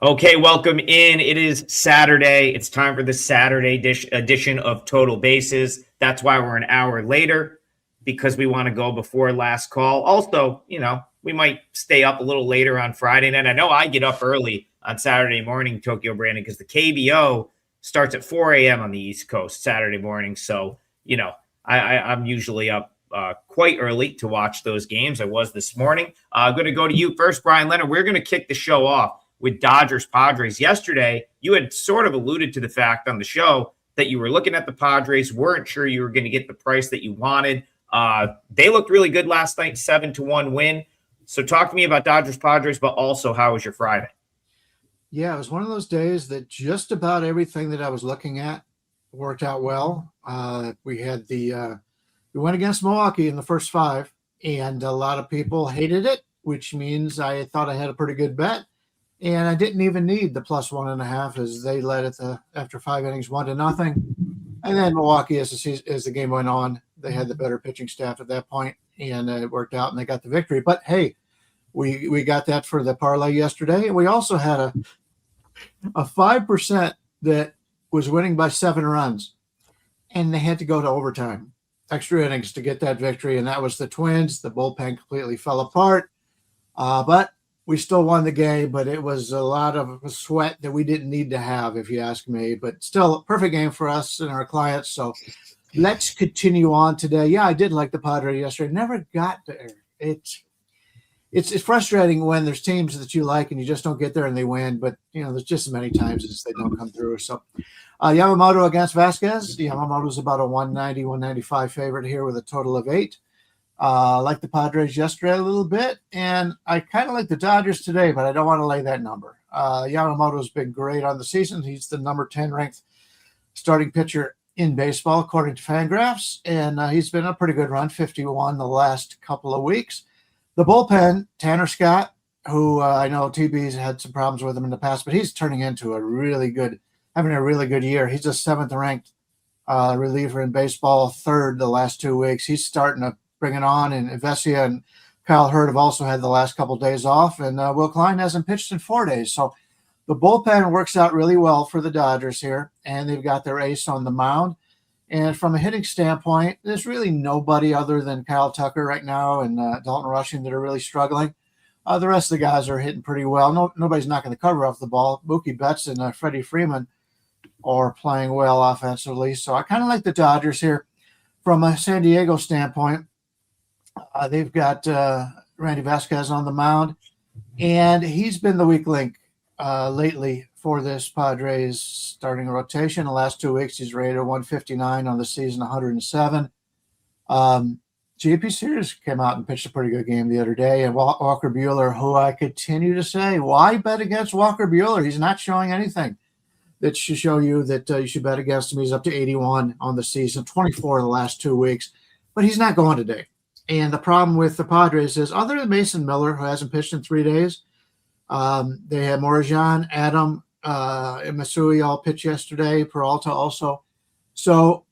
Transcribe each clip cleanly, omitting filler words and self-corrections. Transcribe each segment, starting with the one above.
Okay, welcome in. It is Saturday. It's time for the Saturday edition of Total Bases. That's why we're an hour later, because we want to go before last call. Also, we might stay up a little later on Friday night. I know I get up early on Saturday morning, Tokyo Brandon, because the KBO starts at 4 a.m. on the East Coast Saturday morning. So, I'm usually up quite early to watch those games. I was this morning. I'm going to go to you first, Bryan Leonard. We're going to kick the show off with Dodgers Padres. Yesterday, you had sort of alluded to the fact on the show that you were looking at the Padres, weren't sure you were going to get the price that you wanted. They looked really good last night, 7-1 win. So talk to me about Dodgers Padres, but also how was your Friday? Yeah, it was one of those days that just about everything that I was looking at worked out well. We went against Milwaukee in the first 5, and a lot of people hated it, which means I thought I had a pretty good bet. And I didn't even need the +1.5 as they led it after 5 innings, 1-0. And then Milwaukee, as the game went on, they had the better pitching staff at that point, and it worked out, and they got the victory. But hey, we got that for the parlay yesterday. And we also had a 5% that was winning by 7 runs, and they had to go to overtime, extra innings to get that victory. And that was the Twins. The bullpen completely fell apart, but we still won the game, but it was a lot of sweat that we didn't need to have, if you ask me. But still, a perfect game for us and our clients. So let's continue on today. Yeah, I did like the Padres yesterday. Never got there. It's frustrating when there's teams that you like and you just don't get there and they win. But, there's just as many times as they don't come through. So Yamamoto against Vasquez. Yamamoto's about a 190, 195 favorite here with a total of 8. Like the Padres yesterday a little bit, and I kind of like the Dodgers today, but I don't want to lay that number. Yamamoto's been great on the season. He's the number 10 ranked starting pitcher in baseball, according to Fangraphs, and he's been a pretty good run, 51 the last couple of weeks. The bullpen, Tanner Scott, who I know TB's had some problems with him in the past, but he's turning into having a really good year. He's a 7th ranked reliever in baseball, 3rd the last 2 weeks. He's starting to bring it on, and Vesia and Kyle Hurd have also had the last couple of days off, and Will Klein hasn't pitched in 4 days. So the bullpen works out really well for the Dodgers here, and they've got their ace on the mound. And from a hitting standpoint, there's really nobody other than Kyle Tucker right now and Dalton Rushing that are really struggling. The rest of the guys are hitting pretty well. Nobody's knocking the cover off the ball. Mookie Betts and Freddie Freeman are playing well offensively. So I kind of like the Dodgers here. From a San Diego standpoint, they've got Randy Vasquez on the mound, and he's been the weak link lately for this Padres starting rotation. The last 2 weeks, he's rated 159 on the season, 107. JP Sears came out and pitched a pretty good game the other day, and Walker Buehler, who I continue to say, why bet against Walker Buehler? He's not showing anything that should show you that you should bet against him. He's up to 81 on the season, 24 in the last 2 weeks, but he's not going today. And the problem with the Padres is, other than Mason Miller, who hasn't pitched in 3 days, they had Morajan, Adam, and Masui all pitch yesterday, Peralta also. So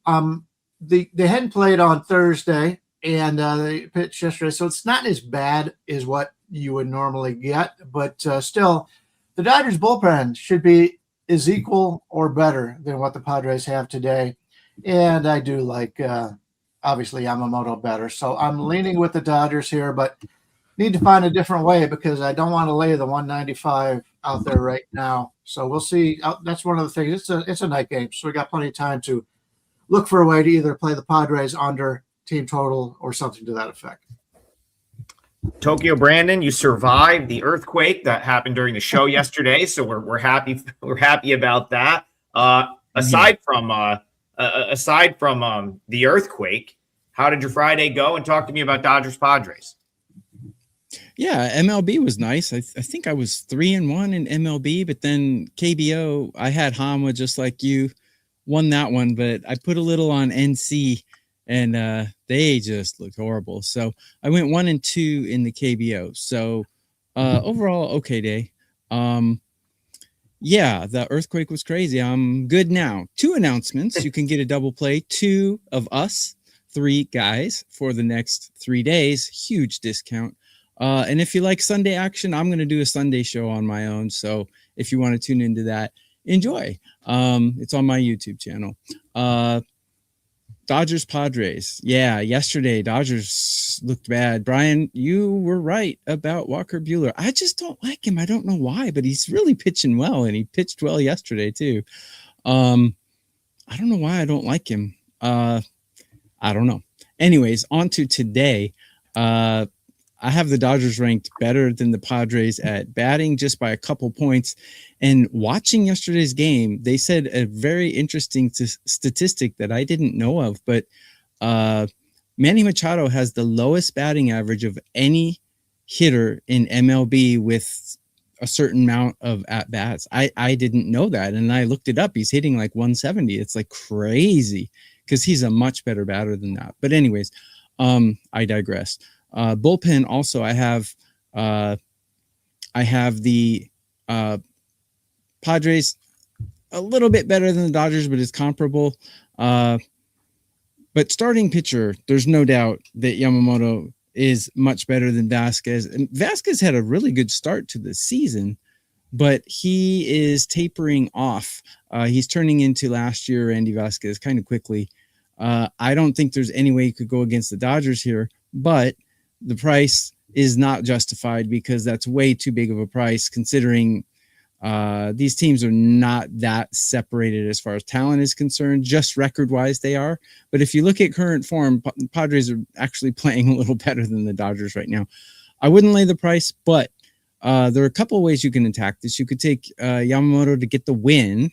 they hadn't played on Thursday, and they pitched yesterday. So it's not as bad as what you would normally get, but still, the Dodgers bullpen should be as equal or better than what the Padres have today. And I do like obviously Yamamoto better. So I'm leaning with the Dodgers here, but need to find a different way because I don't want to lay the 195 out there right now. So we'll see. That's one of the things. It's a night game, so we got plenty of time to look for a way to either play the Padres under team total or something to that effect. Tokyo Brandon, you survived the earthquake that happened during the show yesterday, so we're happy. We're happy about that. Aside from the earthquake, how did your Friday go? And talk to me about Dodgers Padres. Yeah, MLB was nice. I think I was 3-1 in MLB, but then KBO, I had Hama just like you, won that one, but I put a little on NC, and they just looked horrible. So I went 1-2 in the KBO. So overall, okay day. Yeah, the earthquake was crazy. I'm good now. 2 announcements. You can get a double play. 2 of us, 3 guys for the next 3 days. Huge discount. And if you like Sunday action, I'm going to do a Sunday show on my own. So if you want to tune into that, enjoy. It's on my YouTube channel. Dodgers Padres. Yeah, yesterday Dodgers looked bad. Bryan, you were right about Walker Buehler. I just don't like him. I don't know why, but he's really pitching well, and he pitched well yesterday too. I don't know why I don't like him. I don't know. Anyways, on to today. I have the Dodgers ranked better than the Padres at batting just by a couple points. And watching yesterday's game, they said a very interesting statistic that I didn't know of, but Manny Machado has the lowest batting average of any hitter in MLB with a certain amount of at-bats. I didn't know that, and I looked it up. He's hitting like 170. It's like crazy because he's a much better batter than that. But anyways, I digress. Bullpen also, I have the Padres a little bit better than the Dodgers, but it's comparable. But starting pitcher, there's no doubt that Yamamoto is much better than Vasquez. And Vasquez had a really good start to the season, but he is tapering off. He's turning into last year Andy Vasquez kind of quickly. I don't think there's any way you could go against the Dodgers here, but the price is not justified because that's way too big of a price considering these teams are not that separated as far as talent is concerned. Just record-wise, they are. But if you look at current form, Padres are actually playing a little better than the Dodgers right now. I wouldn't lay the price, but there are a couple of ways you can attack this. You could take Yamamoto to get the win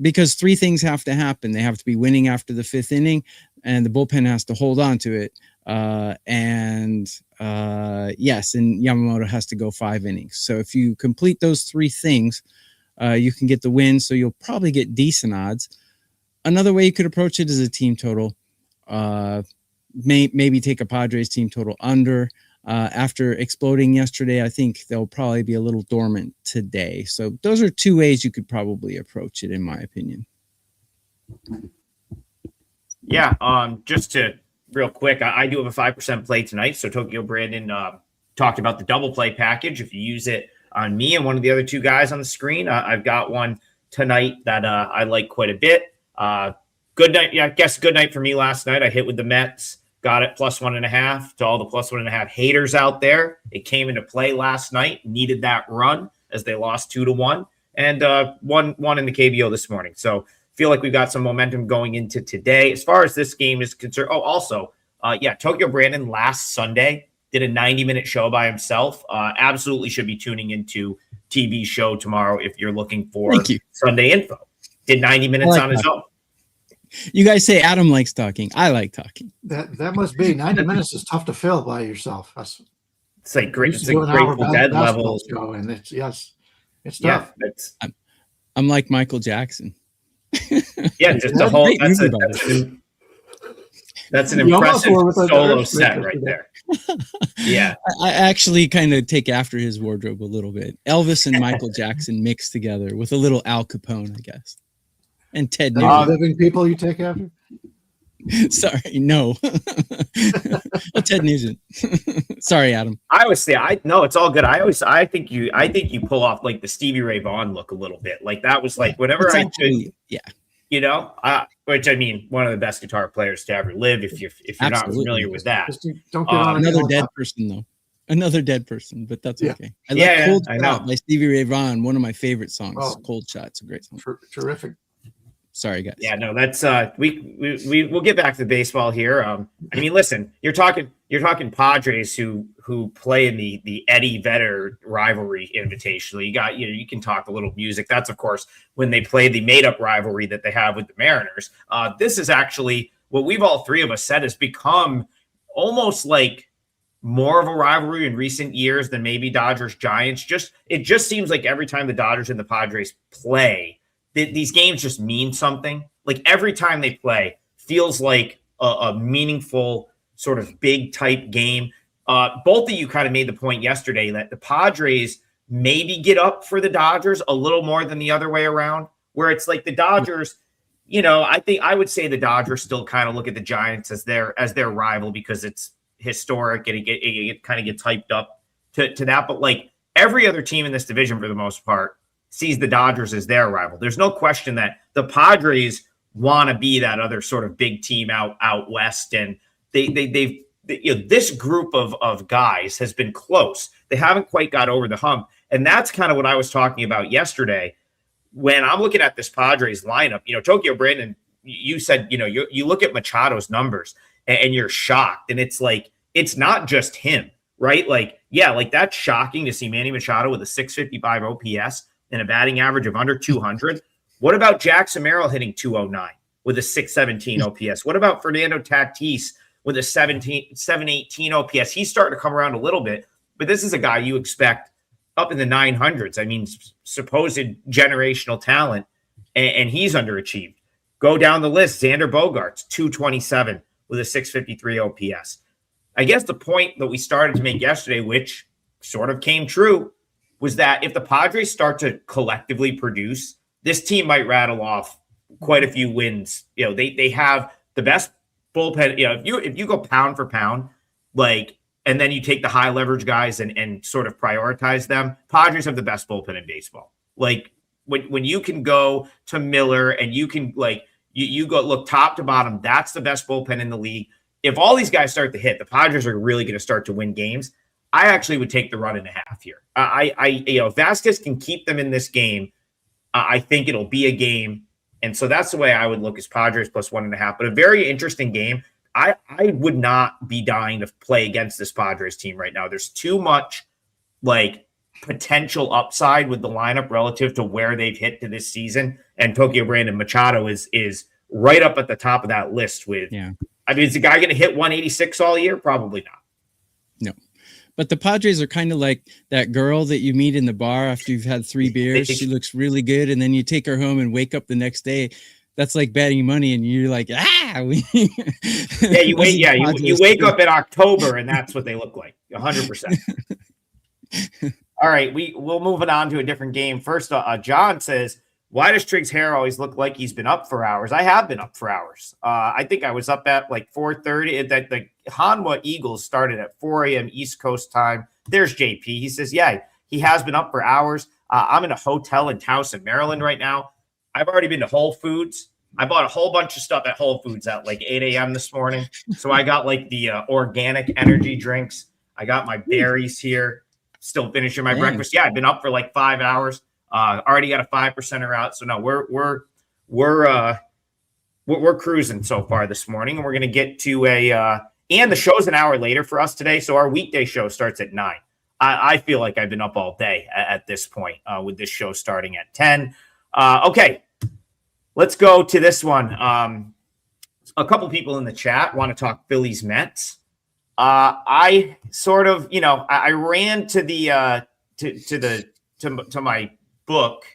because three things have to happen. They have to be winning after the fifth inning, and the bullpen has to hold on to it. And Yamamoto has to go 5 innings. So if you complete those three things, you can get the win. So you'll probably get decent odds. Another way you could approach it is a team total. Maybe take a Padres team total under. After exploding yesterday, I think they'll probably be a little dormant today. So those are two ways you could probably approach it, in my opinion. Yeah. Just to real quick, I do have a 5% play tonight. So Tokyo Brandon talked about the double play package. If you use it on me and one of the other two guys on the screen, I've got one tonight that I like quite a bit. Good night. Yeah, I guess good night for me last night. I hit with the Mets, got it +1.5 to all the +1.5 haters out there. It came into play last night, needed that run as they lost 2-1 and one in the KBO this morning. So feel like we've got some momentum going into today. As far as this game is concerned, Tokyo Brandon last Sunday did a 90-minute show by himself. Absolutely should be tuning into TV show tomorrow if you're looking for Sunday info. Did 90 minutes on his own. You guys say Adam likes talking. I like talking. That must be 90 minutes is tough to fill by yourself. It's like great. It's like Grateful Dead level. And it's tough. Yeah, I'm like Michael Jackson. Yeah, just a whole. That's an impressive solo set right there. Yeah, I actually kind of take after his wardrobe a little bit. Elvis and Michael Jackson mixed together with a little Al Capone, I guess, and Ted Nugent. Living people you take after? Sorry, no. Ted Nugent. Sorry, Adam. I always say it's all good. I think you pull off like the Stevie Ray Vaughan look a little bit. Like that was like whenever which I mean, one of the best guitar players to ever live. If you're not familiar with that, don't get on another dead person though. Another dead person, but that's okay. I love Cold Shot by Stevie Ray Vaughan, one of my favorite songs. Cold Shot's a great song. Terrific. Sorry, guys. Yeah, no, that's we'll get back to baseball here. I mean, listen, you're talking Padres who play in the Eddie Vedder rivalry invitational. You can talk a little music. That's of course when they play the made up rivalry that they have with the Mariners. This is actually what we've all three of us said has become almost like more of a rivalry in recent years than maybe Dodgers Giants. It just seems like every time the Dodgers and the Padres play, these games just mean something. Like every time they play feels like a meaningful sort of big type game. Both of you kind of made the point yesterday that the Padres maybe get up for the Dodgers a little more than the other way around, where it's like the Dodgers, I think I would say the Dodgers still kind of look at the Giants as their rival because it's historic, and it kind of gets hyped up to that. But like every other team in this division, for the most part, sees the Dodgers as their rival. There's no question that the Padres want to be that other sort of big team out west, and they've this group of guys has been close. They haven't quite got over the hump, and that's kind of what I was talking about yesterday when I'm looking at this Padres lineup. Tokyo Brandon, you said you look at Machado's numbers and you're shocked, and it's like it's not just him, right? Like that's shocking to see Manny Machado with a 655 OPS and a batting average of under 200. What about Jackson Merrill hitting 209 with a 617 OPS? What about Fernando Tatis with a 718 OPS? He's starting to come around a little bit, but this is a guy you expect up in the 900s. I mean, supposed generational talent, and he's underachieved. Go down the list. Xander Bogaerts, 227 with a 653 OPS. I guess the point that we started to make yesterday, which sort of came true, was that if the Padres start to collectively produce, this team might rattle off quite a few wins. They have the best bullpen. If you go pound for pound, and then you take the high leverage guys and sort of prioritize them, Padres have the best bullpen in baseball. Like when you can go to Miller and you can you go look top to bottom, that's the best bullpen in the league. If all these guys start to hit, the Padres are really going to start to win games. I actually would take the 1.5 here. If Vasquez can keep them in this game, I think it'll be a game. And so that's the way I would look, as Padres plus 1.5, but a very interesting game. I would not be dying to play against this Padres team right now. There's too much potential upside with the lineup relative to where they've hit to this season. And Tokyo Brandon Machado is right up at the top of that list with, I mean, is the guy going to hit 186 all year? Probably not. No. But the Padres are kind of like that girl that you meet in the bar after you've had 3 beers. She looks really good, and then you take her home and wake up the next day. That's like betting money, and you're like, you wake up in October, and that's what they look like, 100%. All right, we'll move it on to a different game. First, John says, why does Triggs' hair always look like he's been up for hours? I have been up for hours. I think I was up at 4:30. That the Hanwha Eagles started at 4 a.m. East Coast time. There's JP. He says, yeah, he has been up for hours. I'm in a hotel in Towson, Maryland right now. I've already been to Whole Foods. I bought a whole bunch of stuff at Whole Foods at 8 a.m. this morning. So I got the organic energy drinks. I got my berries here. Still finishing my breakfast. Yeah, I've been up for 5 hours. Already got a 5%er out. So no, we're cruising so far this morning, and we're gonna get to and the show's an hour later for us today. So our weekday show starts at 9. I feel like I've been up all day at this point with this show starting at 10. Okay, let's go to this one. A couple people in the chat want to talk Phillies Mets. I sort of, I ran to the to my book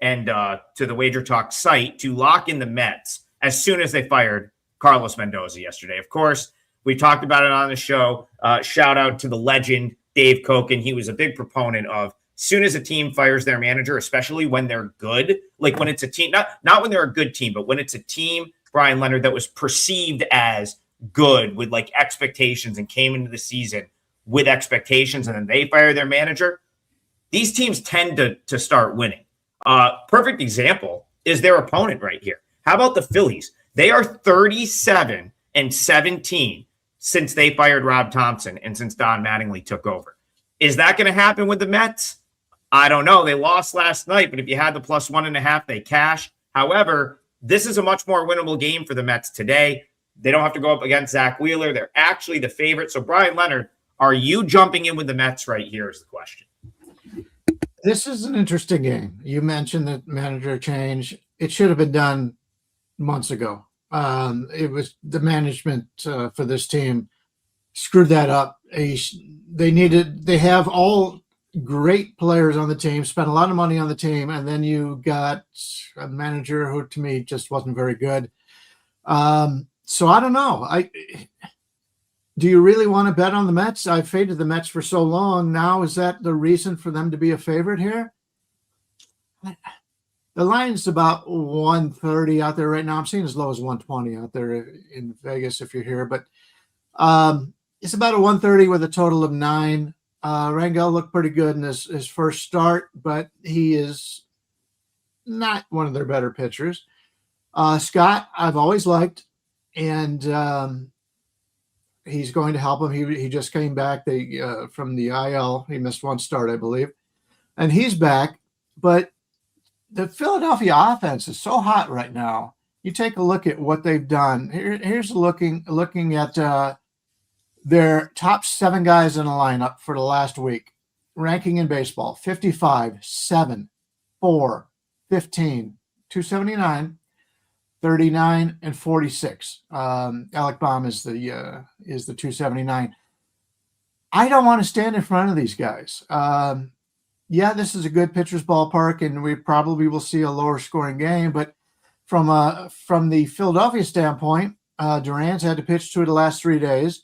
and to the WagerTalk site to lock in the Mets as soon as they fired Carlos Mendoza yesterday. Of course, we talked about it on the show. Shout out to the legend Dave Koken. He was a big proponent of, soon as a team fires their manager, especially when they're good, when it's a team, not when they're a good team, but when it's a team, Bryan Leonard, that was perceived as good with expectations and came into the season with expectations, and then they fire their manager, these teams tend to start winning. Perfect example is their opponent right here. How about the Phillies? They are 37-17 since they fired Rob Thompson and since Don Mattingly took over. Is that going to happen with the Mets? I don't know. They lost last night, but if you had the plus 1.5, they cash. However, this is a much more winnable game for the Mets today. They don't have to go up against Zach Wheeler. They're actually the favorite. So, Bryan Leonard, are you jumping in with the Mets right here is the question. This is an interesting game. You mentioned the manager change. It should have been done months ago. It was the management for this team screwed that up. They have all great players on the team, spent a lot of money on the team, and then you got a manager who, to me, just wasn't very good. So I don't know. Do you really want to bet on the Mets? I've faded the Mets for so long. Now, is that the reason for them to be a favorite here? The line's about 130 out there right now. I'm seeing as low as 120 out there in Vegas if you're here. But It's about a 130 with a total of 9. Rangel looked pretty good in his first start, but he is not one of their better pitchers. Scott, I've always liked, and he's going to help him. He just came back from the IL. He missed one start, I believe, and he's back. But the Philadelphia offense is so hot right now. You take a look at what they've done. Here's looking at their top 7 guys in the lineup for the last week. Ranking in baseball: 55, 7, 4, 15, 279, 39, and 46. Alec Baum is the 279. I don't want to stand in front of these guys. Yeah, this is a good pitcher's ballpark, and we probably will see a lower scoring game. But from the Philadelphia standpoint, Duran's had to pitch 2 of the last 3 days.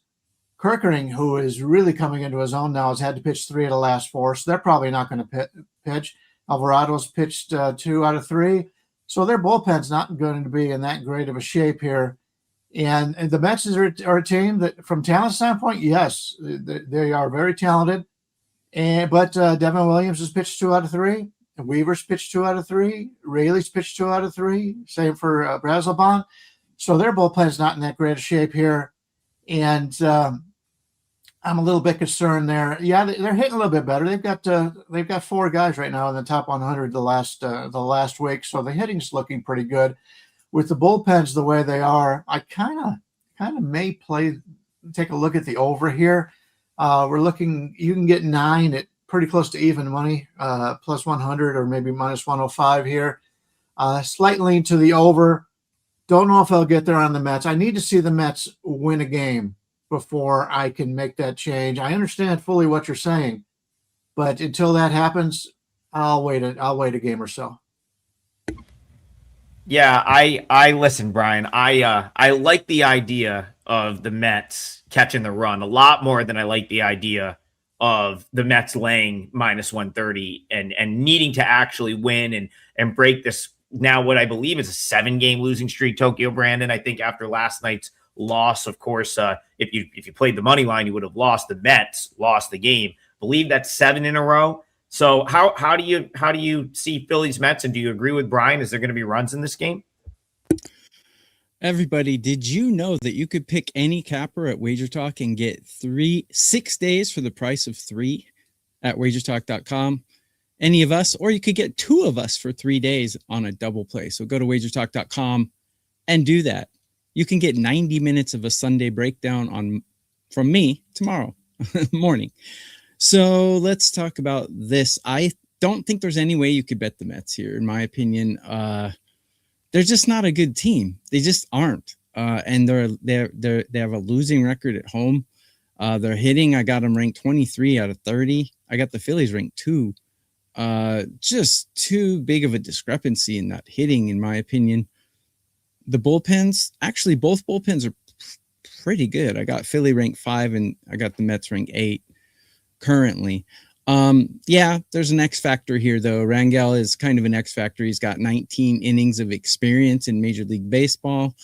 Kerkering, who is really coming into his own now, has had to pitch 3 of the last 4, so they're probably not going to pitch. Alvarado's pitched 2 out of 3, so their bullpen's not going to be in that great of a shape here. And the Mets are a team that, from talent standpoint, yes, they are very talented. But Devin Williams has pitched 2 out of 3. Weaver's pitched 2 out of 3. Rayleigh's pitched 2 out of 3. Same for Brazelbon. So their bullpen's not in that great of shape here. And I'm a little bit concerned there. Yeah, they're hitting a little bit better. They've got 4 guys right now in the top 100 the last week, so the hitting's looking pretty good. With the bullpens the way they are, I kind of may take a look at the over here. We're looking. You can get 9 at pretty close to even money, plus 100 or maybe minus 105 here. Slight lean to the over. Don't know if I'll get there on the Mets. I need to see the Mets win a game before I can make that change. I understand fully what you're saying, but until that happens, I'll wait a game or so. Yeah, I listen, Bryan. I like the idea of the Mets catching the run a lot more than I like the idea of the Mets laying minus 130 and needing to actually win and break this now what I believe is a 7-game losing streak. Tokyo Brandon, I think after last night's loss, of course, if you played the money line, you would have lost. The Mets lost the game. Believe that's 7 in a row. So how do you see Phillies Mets, and do you agree with Bryan? Is there going to be runs in this game? Everybody, did you know that you could pick any capper at WagerTalk and get 6 days for the price of 3 at WagerTalk.com? Any of us, or you could get 2 of us for 3 days on a double play. So go to WagerTalk.com and do that. You can get 90 minutes of a Sunday breakdown from me tomorrow morning. So let's talk about this. I don't think there's any way you could bet the Mets here, in my opinion. They're just not a good team. They just aren't. And they have a losing record at home. They're hitting. I got them ranked 23 out of 30. I got the Phillies ranked 2. Just too big of a discrepancy in that hitting, in my opinion. The bullpens, actually, both bullpens are pretty good. I got Philly ranked 5 and I got the Mets ranked 8 currently. Yeah, there's an X factor here, though. Rangel is kind of an X factor. He's got 19 innings of experience in Major League Baseball.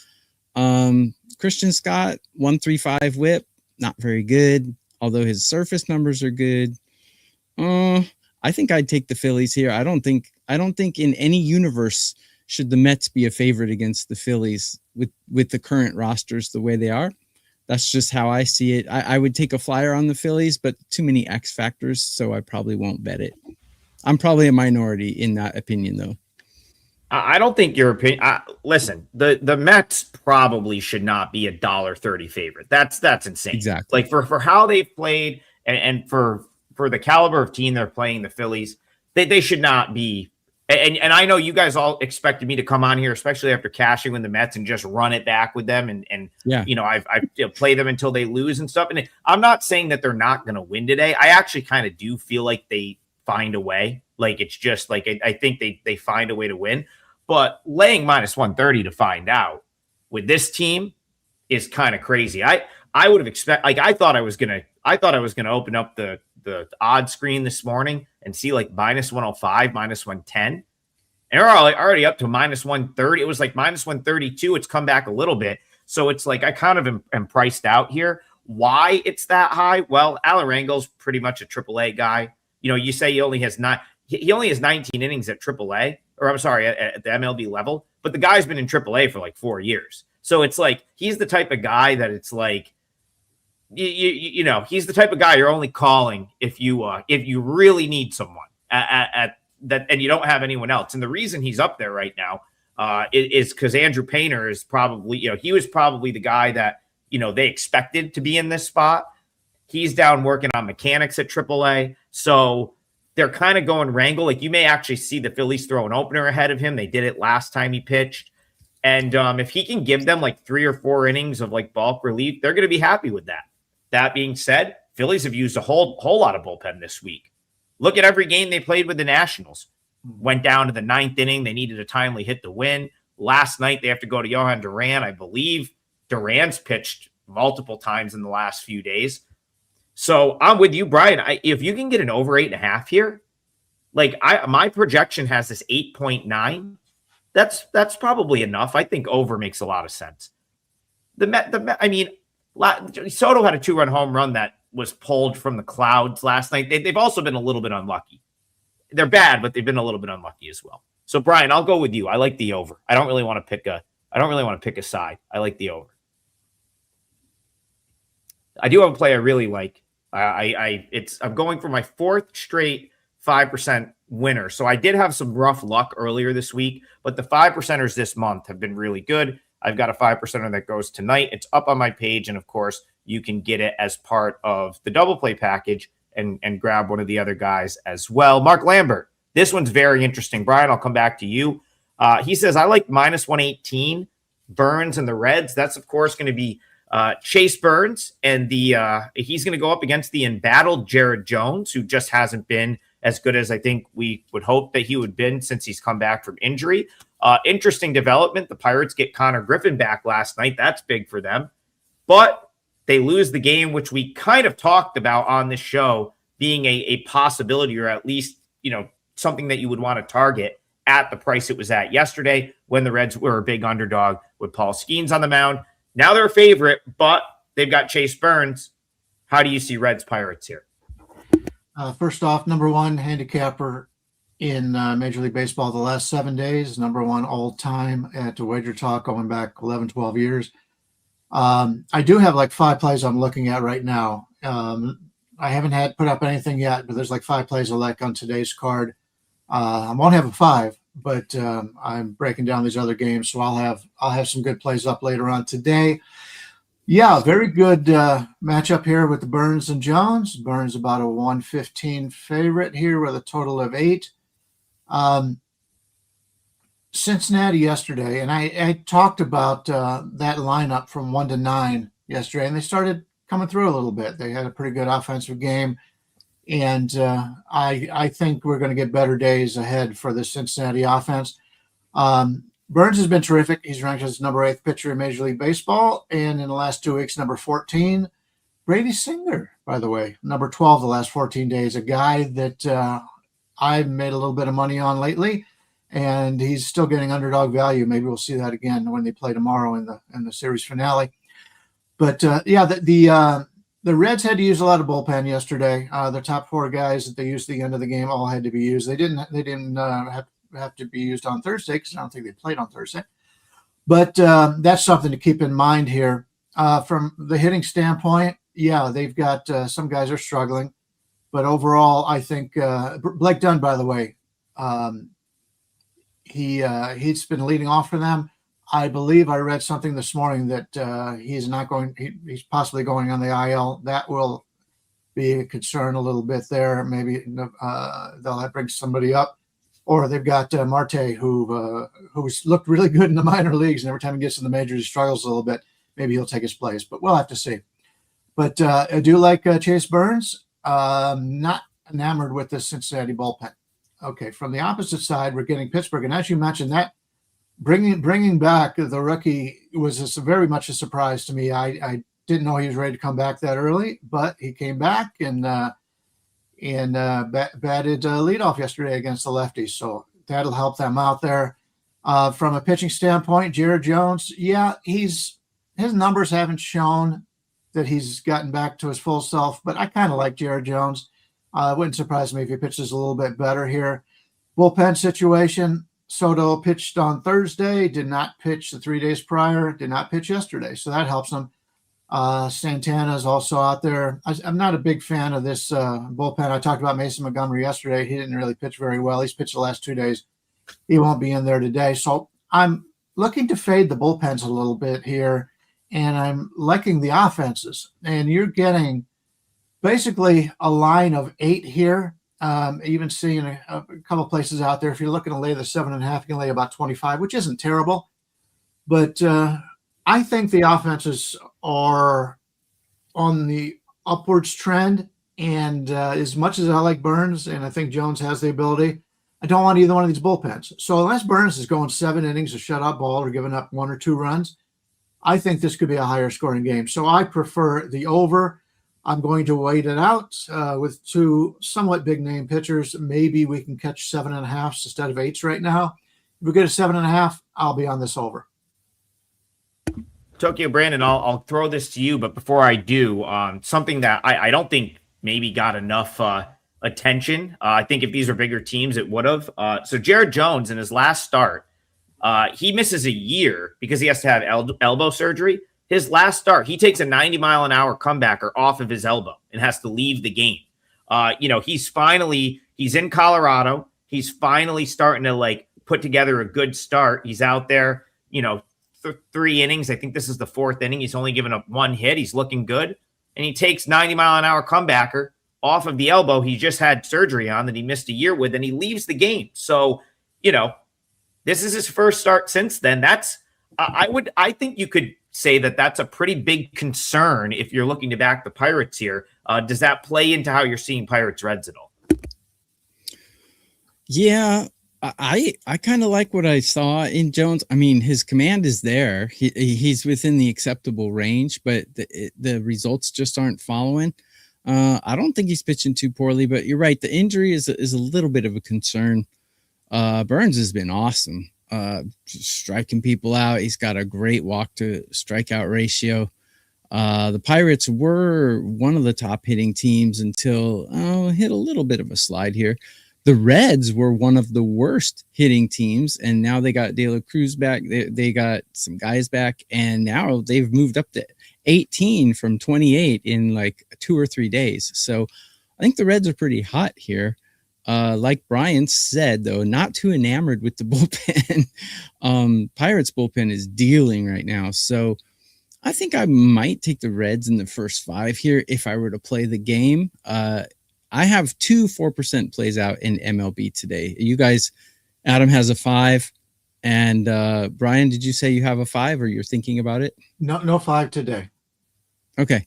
Christian Scott, 135 whip, not very good, although his surface numbers are good. I think I'd take the Phillies here. I don't think in any universe should the Mets be a favorite against the Phillies with the current rosters the way they are. That's just how I see it. I would take a flyer on the Phillies, but too many X factors, so I probably won't bet it. I'm probably a minority in that opinion, though. I don't think your opinion. Listen, the Mets probably should not be $1.30 favorite. That's insane. Exactly. Like for how they've played and for the caliber of team they're playing, the Phillies, they should not be. And I know you guys all expected me to come on here, especially after cashing with the Mets, and just run it back with them and yeah, I play them until they lose and stuff. And I'm not saying that they're not going to win today. I actually kind of do feel like they find a way. Like it's just like I think they find a way to win. But laying minus 130 to find out with this team is kind of crazy. I would have expected, like I thought I was gonna open up the odd screen this morning and see like minus 105, minus 110. And they're already up to minus 130. It was like minus 132. It's come back a little bit. So it's like I kind of am priced out here. Why it's that high? Well, Alan pretty much a AAA guy. You say he only has 19 innings at AAA, or I'm sorry, at the MLB level, but the guy's been in AAA for like 4 years. So it's like he's the type of guy that it's like, he's the type of guy you're only calling if you really need someone at that, and you don't have anyone else. And the reason he's up there right now is because Andrew Painter is probably, he was probably the guy that they expected to be in this spot. He's down working on mechanics at AAA, so they're kind of going wrangle. Like you may actually see the Phillies throw an opener ahead of him. They did it last time he pitched. And if he can give them like 3 or 4 innings of like bulk relief, they're going to be happy with that. That being said, Phillies have used a whole lot of bullpen this week. Look at every game they played with the Nationals. Went down to the 9th inning. They needed a timely hit to win. Last night, they have to go to Johan Duran. I believe Duran's pitched multiple times in the last few days. So I'm with you, Brian. If you can get an over 8.5 here, like my projection has this 8.9. That's probably enough. I think over makes a lot of sense. Soto had a 2-run home run that was pulled from the clouds last night. They've also been a little bit unlucky. They're bad, but they've been a little bit unlucky as well. So Brian, I'll go with you. I like the over. I don't really want to pick a side. I like the over. I do have a play I really like. I'm going for my 4th straight 5% winner. So I did have some rough luck earlier this week, but the 5%ers this month have been really good. I've got a 5%er that goes tonight. It's up on my page. And of course, you can get it as part of the double play package and grab one of the other guys as well. Mark Lambert. This one's very interesting. Brian, I'll come back to you. He says, I like -118 Burns and the Reds. That's, of course, going to be Chase Burns. And he's going to go up against the embattled Jared Jones, who just hasn't been as good as I think we would hope that he would have been since he's come back from injury. Interesting development. The Pirates get Connor Griffin back last night. That's big for them. But they lose the game, which we kind of talked about on this show being a possibility, or at least, something that you would want to target at the price it was at yesterday when the Reds were a big underdog with Paul Skeens on the mound. Now they're a favorite, but they've got Chase Burns. How do you see Reds Pirates here? First off, number 1 handicapper in Major League Baseball the last 7 days, number 1 all time at WagerTalk going back 11, 12 years. I do have like 5 plays I'm looking at right now. I haven't put up anything yet, but there's like 5 plays I like on today's card. I won't have a 5, but I'm breaking down these other games, so I'll have some good plays up later on today. Yeah, very good matchup here with the Burns and Jones. Burns about a 115 favorite here with a total of 8. Cincinnati yesterday, and I talked about that lineup from 1 to 9 yesterday, and they started coming through a little bit. They had a pretty good offensive game, and I think we're going to get better days ahead for the Cincinnati offense. Burns has been terrific. He's ranked as number 8th pitcher in Major League Baseball, and in the last 2 weeks, number 14. Brady Singer, by the way, number 12 the last 14 days, a guy that I've made a little bit of money on lately, and he's still getting underdog value. Maybe we'll see that again when they play tomorrow in the series finale. But the Reds had to use a lot of bullpen yesterday. The top 4 guys that they used at the end of the game all had to be used. They didn't have to be used on Thursday because I don't think they played on Thursday. But that's something to keep in mind here. From the hitting standpoint, yeah, they've got some guys are struggling. But overall, I think Blake Dunn, by the way, he's been leading off for them. I believe I read something this morning that he's possibly going on the IL. That will be a concern a little bit there. Maybe they'll bring somebody up. Or they've got Marte, who's looked really good in the minor leagues, and every time he gets in the majors, he struggles a little bit. Maybe he'll take his place, but we'll have to see. But I do like Chase Burns. Not enamored with the Cincinnati bullpen. Okay, from the opposite side, we're getting Pittsburgh, and as you mentioned, that bringing back the rookie was very much a surprise to me. I didn't know he was ready to come back that early, but he came back and batted leadoff yesterday against the lefties, so that'll help them out there. From a pitching standpoint, Jared Jones, yeah, his numbers haven't shown that he's gotten back to his full self, but I kind of like Jared Jones. It wouldn't surprise me if he pitches a little bit better here. Bullpen situation. Soto pitched on Thursday, did not pitch the 3 days prior, did not pitch yesterday. So that helps him. Santana is also out there. I'm not a big fan of this bullpen. I talked about Mason Montgomery yesterday. He didn't really pitch very well. He's pitched the last 2 days. He won't be in there today. So I'm looking to fade the bullpens a little bit here, and I'm liking the offenses. And you're getting basically a line of 8 here. Even seeing a couple places out there, if you're looking to lay the 7.5, you can lay about 25, which isn't terrible. But I think the offenses are on the upwards trend. And as much as I like Burns, and I think Jones has the ability, I don't want either one of these bullpens. So unless Burns is going 7 innings of shutout ball or giving up 1 or 2 runs, I think this could be a higher scoring game. So I prefer the over. I'm going to wait it out with 2 somewhat big name pitchers. Maybe we can catch 7.5 instead of 8s right now. If we get a 7.5, I'll be on this over. Tokyo Brandon, I'll throw this to you, but before I do, something that I don't think maybe got enough attention. I think if these were bigger teams, it would have. So Jared Jones, in his last start, he misses a year because he has to have elbow surgery. His last start, he takes a 90-mile-an-hour comebacker off of his elbow and has to leave the game. He's in Colorado. He's finally starting to put together a good start. He's out there, 3 innings. I think this is the 4th inning. He's only given up 1 hit. He's looking good. And he takes 90-mile-an-hour comebacker off of the elbow he just had surgery on that he missed a year with, and he leaves the game. So, this is his first start since then. I think you could say that that's a pretty big concern if you're looking to back the Pirates here. Does that play into how you're seeing Pirates Reds at all? Yeah, I kind of like what I saw in Jones. I mean, his command is there. He's within the acceptable range, but the results just aren't following. I don't think he's pitching too poorly, but you're right. The injury is a little bit of a concern. Burns has been awesome. Striking people out. He's got a great walk to strikeout ratio. The Pirates were one of the top hitting teams until hit a little bit of a slide here. The Reds were one of the worst hitting teams, and now they got De La Cruz back. They got some guys back, and now they've moved up to 18 from 28 in 2 or 3 days. So I think the Reds are pretty hot here. Like Bryan said, though, not too enamored with the bullpen. Pirates bullpen is dealing right now. So I think I might take the Reds in the first 5 here if I were to play the game. I have 2 4% plays out in MLB today. You guys, Adam has a 5. And Bryan, did you say you have a 5 or you're thinking about it? No 5 today. Okay.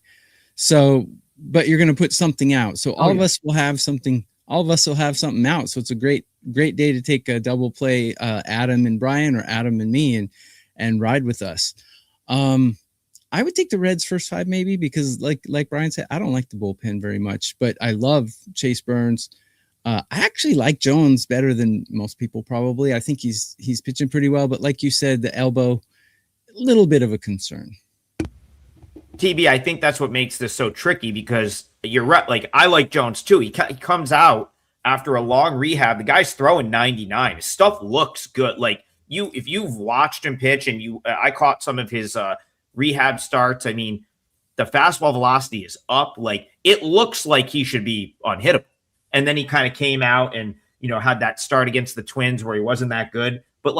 So, but you're going to put something out. So all of us will have something. All of us will have something out. So it's a great day to take a double play, Adam and Bryan, or Adam and me, and ride with us. I would take the Reds first 5 maybe because like Bryan said, I don't like the bullpen very much, but I love Chase Burns. I actually like Jones better than most people probably. I think he's pitching pretty well, but like you said, the elbow, a little bit of a concern. TB, I think that's what makes this so tricky because you're right. I like Jones too. He comes out after a long rehab. The guy's throwing 99. His stuff looks good. If you've watched him pitch and I caught some of his rehab starts. I mean, the fastball velocity is up. It looks like he should be unhittable. And then he kind of came out and, had that start against the Twins where he wasn't that good. But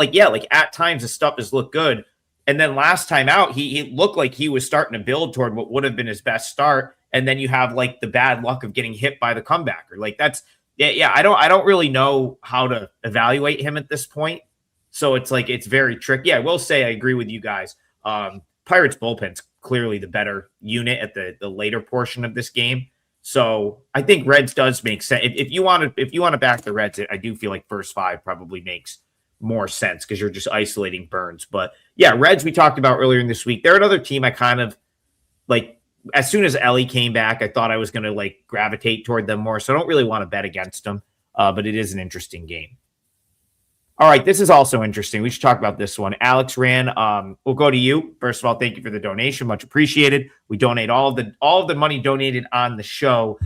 at times his stuff has looked good. And then last time out, he looked like he was starting to build toward what would have been his best start. And then you have the bad luck of getting hit by the comebacker. I don't really know how to evaluate him at this point. So it's very tricky. I will say I agree with you guys. Pirates bullpen's clearly the better unit at the later portion of this game. So I think Reds does make sense. If you want to back the Reds, I do feel like first 5 probably makes more sense because you're just isolating Burns. But yeah, Reds we talked about earlier in this week. They're another team I kind of as soon as Ellie came back, I thought I was going to gravitate toward them more. So I don't really want to bet against them. But it is an interesting game. All right, this is also interesting. We should talk about this one. Alex Ran, we'll go to you. First of all, thank you for the donation. Much appreciated. We donate all of the money donated on the show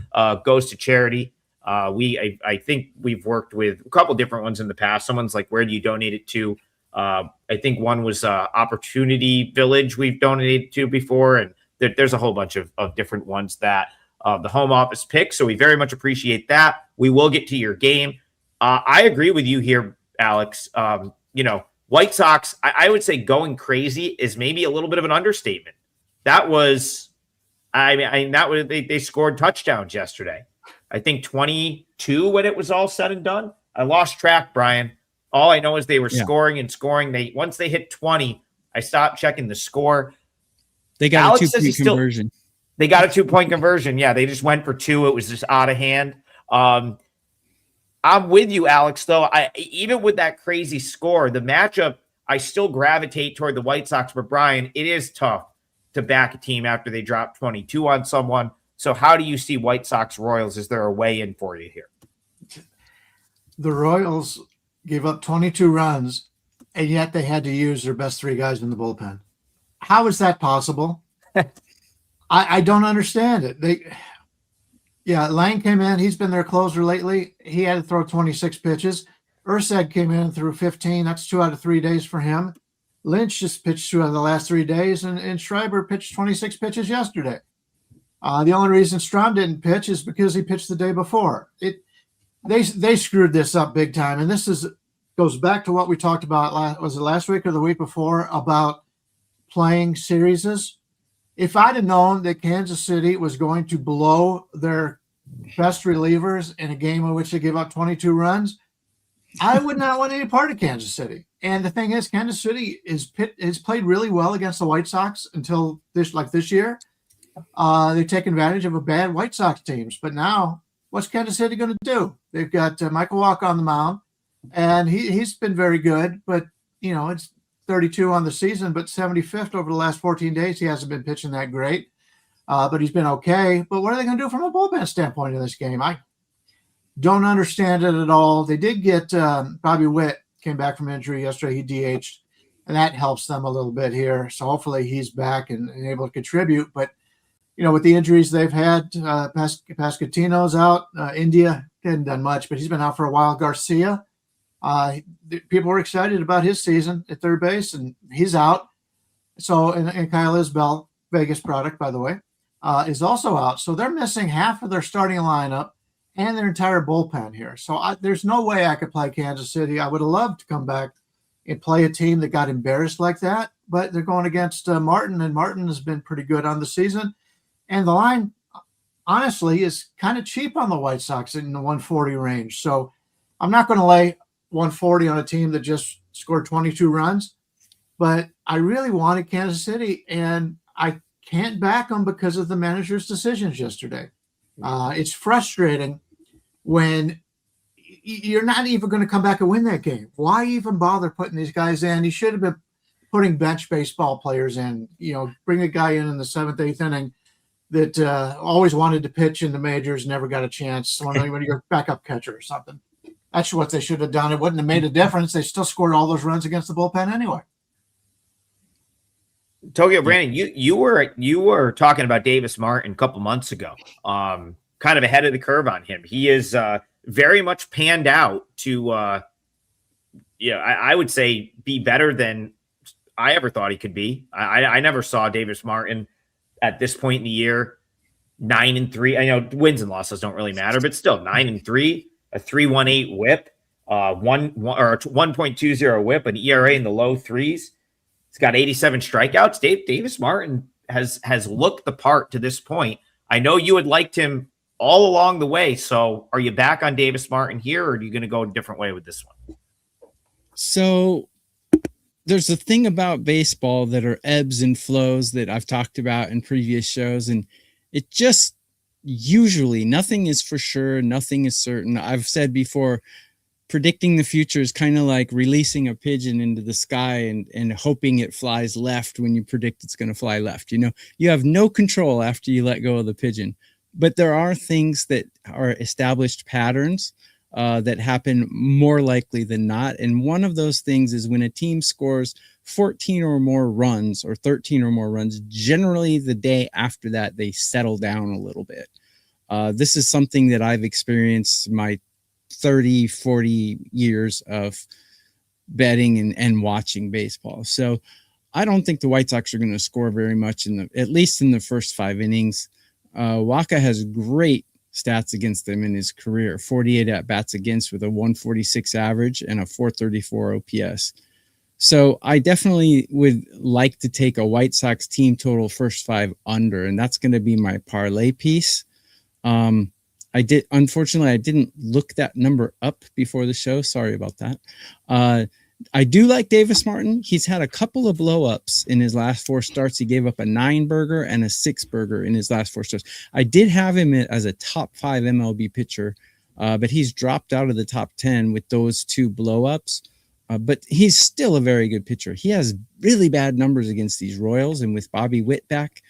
goes to charity. I think we've worked with a couple different ones in the past. Someone's like, where do you donate it to? I think one was Opportunity Village we've donated to before, and there's a whole bunch of different ones that the home office picks. So we very much appreciate that. We will get to your game. I agree with you here, Alex. White Sox, I would say going crazy is maybe a little bit of an understatement. That was, they scored touchdowns yesterday. I think 22 when it was all said and done. I lost track, Brian. All I know is they were scoring and scoring. Once they hit 20, I stopped checking the score. They got a 2-point conversion. They got a 2-point conversion. Yeah, they just went for 2. It was just out of hand. I'm with you, Alex, though. Even with that crazy score, the matchup, I still gravitate toward the White Sox. But, Brian, it is tough to back a team after they drop 22 on someone. So how do you see White Sox Royals? Is there a way in for you here? The Royals gave up 22 runs, and yet they had to use their best 3 guys in the bullpen. How is that possible? I don't understand it. Lang came in. He's been their closer lately. He had to throw 26 pitches. Urseg came in and threw 15. That's 2 out of 3 days for him. Lynch just pitched 2 out of the last 3 days, and Schreiber pitched 26 pitches yesterday. The only reason Strom didn't pitch is because he pitched the day before. They screwed this up big time, and this goes back to what we talked about. Was it last week or the week before about playing series? If I'd have known that Kansas City was going to blow their best relievers in a game in which they give up 22 runs, I would not want any part of Kansas City. And the thing is, Kansas City has played really well against the White Sox until this year. They've taken advantage of a bad White Sox teams. But now, what's Kansas City going to do? They've got Michael Walker on the mound, and he's been very good. But, it's 32 on the season, but 75th over the last 14 days. He hasn't been pitching that great, but he's been okay. But what are they going to do from a bullpen standpoint in this game? I don't understand it at all. They did get Bobby Witt came back from injury yesterday. He DH'd, and that helps them a little bit here. So hopefully he's back and able to contribute. But, with the injuries they've had, Pascatino's out. India hadn't done much, but he's been out for a while. Garcia, people were excited about his season at third base, and he's out. So, and Kyle Isbell, Vegas product, by the way, is also out. So they're missing half of their starting lineup and their entire bullpen here. So there's no way I could play Kansas City. I would have loved to come back and play a team that got embarrassed like that, but they're going against Martin, and Martin has been pretty good on the season. And the line, honestly, is kind of cheap on the White Sox in the 140 range. So I'm not going to lay 140 on a team that just scored 22 runs, but I really wanted Kansas City, and I can't back them because of the manager's decisions yesterday. It's frustrating when you're not even going to come back and win that game. Why even bother putting these guys in? You should have been putting bench baseball players in, bring a guy in the 7th, 8th inning that always wanted to pitch in the majors, never got a chance. When you're backup catcher or something. That's what they should have done. It wouldn't have made a difference. They still scored all those runs against the bullpen anyway. Tokyo Brandon, you were talking about Davis Martin a couple months ago. Kind of ahead of the curve on him. He is very much panned out to I would say be better than I ever thought he could be. I never saw Davis Martin at this point in the year 9-3. I know wins and losses don't really matter, but still 9-3. A 3.18 whip, 1.20 whip, an ERA in the low 3s. He's got 87 strikeouts. Davis Martin has looked the part to this point. I know you had liked him all along the way. So are you back on Davis Martin here, or are you going to go a different way with this one? So there's a thing about baseball that are ebbs and flows that I've talked about in previous shows, and it just usually nothing is for sure. Nothing is certain. I've said before, predicting the future is kind of like releasing a pigeon into the sky and hoping it flies left when you predict it's going to fly left. You have no control after you let go of the pigeon, but there are things that are established patterns. that happen more likely than not. And one of those things is when a team scores 14 or more runs or 13 or more runs, generally the day after that, they settle down a little bit. This is something that I've experienced my 30, 40 years of betting and watching baseball. So I don't think the White Sox are going to score very much at least in the first 5 innings. Waka has great stats against them in his career, 48 at bats against with a 146 average and a 434 OPS. So I definitely would like to take a White Sox team total first 5 under, and that's going to be my parlay piece. Unfortunately, I didn't look that number up before the show. Sorry about that. I do like Davis Martin. He's had a couple of blow-ups in his last 4 starts. He gave up a 9-burger and a 6-burger in his last 4 starts. I did have him as a top 5 MLB pitcher, but he's dropped out of the top 10 with those 2 blow-ups. But he's still a very good pitcher. He has really bad numbers against these Royals, and with Bobby Witt back,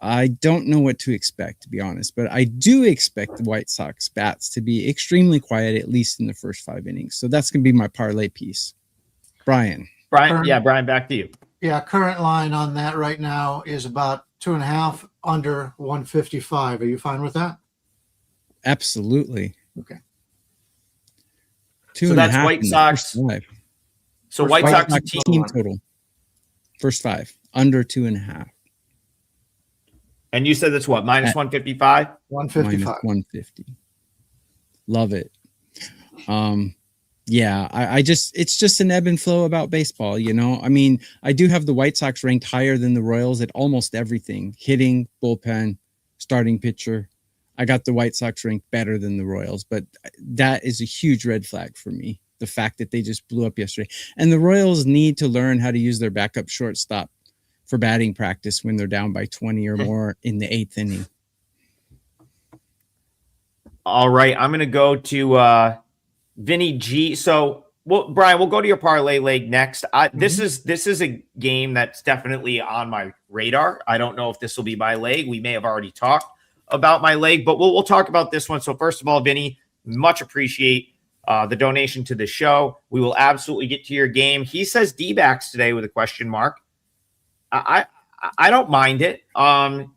I don't know what to expect, to be honest. But I do expect the White Sox bats to be extremely quiet, at least in the first 5 innings. So that's going to be my parlay piece. Brian, Brian, back to you. Yeah, current line on that right now is about 2.5 under 155. Are you fine with that? Absolutely. Okay. Two So and a that's half White in the Sox. first 5. So White Sox team total. First 5 under 2.5. And you said that's what, minus 155? 155. Minus 150. Love it. Yeah, it's just an ebb and flow about baseball, you know. I mean, I do have the White Sox ranked higher than the Royals at almost everything: hitting, bullpen, starting pitcher. I got the White Sox ranked better than the Royals, but that is a huge red flag for me. The fact that they just blew up yesterday, and the Royals need to learn how to use their backup shortstop for batting practice when they're down by 20 or more in the 8th inning. All right, I'm going to go to Vinny G. So, Brian, we'll go to your parlay leg next. This is a game that's definitely on my radar. I don't know if this will be my leg. We may have already talked about my leg, but we'll talk about this one. So, first of all, Vinny, much appreciate the donation to the show. We will absolutely get to your game. He says D-backs today with a question mark. I don't mind it.